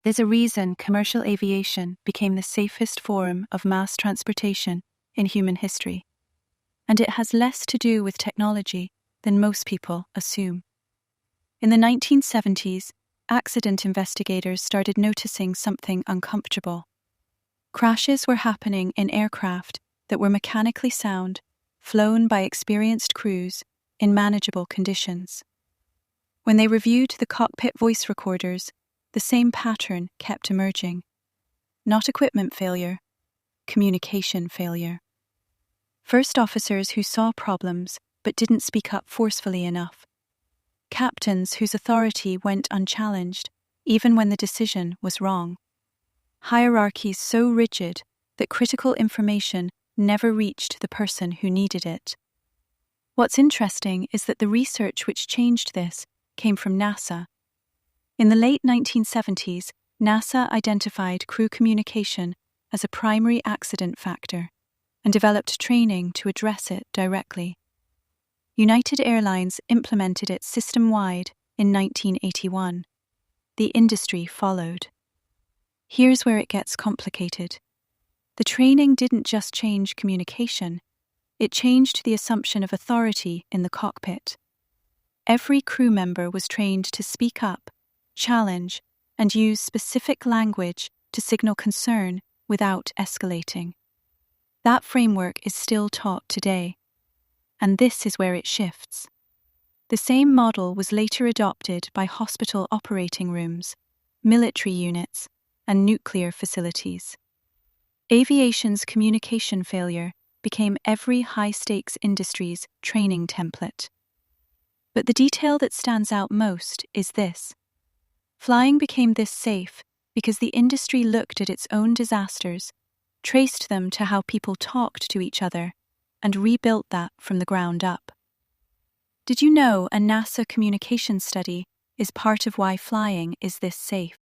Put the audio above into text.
There's a reason commercial aviation became the safest form of mass transportation in human history, and it has less to do with technology than most people assume. In the 1970s, accident investigators started noticing something uncomfortable. Crashes were happening in aircraft that were mechanically sound, flown by experienced crews in manageable conditions. When they reviewed the cockpit voice recorders, the same pattern kept emerging. Not equipment failure, communication failure. First officers who saw problems but didn't speak up forcefully enough. Captains whose authority went unchallenged, even when the decision was wrong. Hierarchies so rigid that critical information never reached the person who needed it. What's interesting is that the research which changed this came from NASA. In the late 1970s, NASA identified crew communication as a primary accident factor and developed training to address it directly. United Airlines implemented it system-wide in 1981. The industry followed. Here's where it gets complicated. The training didn't just change communication, it changed the assumption of authority in the cockpit. Every crew member was trained to speak up, challenge, and use specific language to signal concern without escalating. That framework is still taught today, and this is where it shifts. The same model was later adopted by hospital operating rooms, military units, and nuclear facilities. Aviation's communication failure became every high-stakes industry's training template. But the detail that stands out most is this. Flying became this safe because the industry looked at its own disasters, traced them to how people talked to each other, and rebuilt that from the ground up. Did you know a NASA communication study is part of why flying is this safe?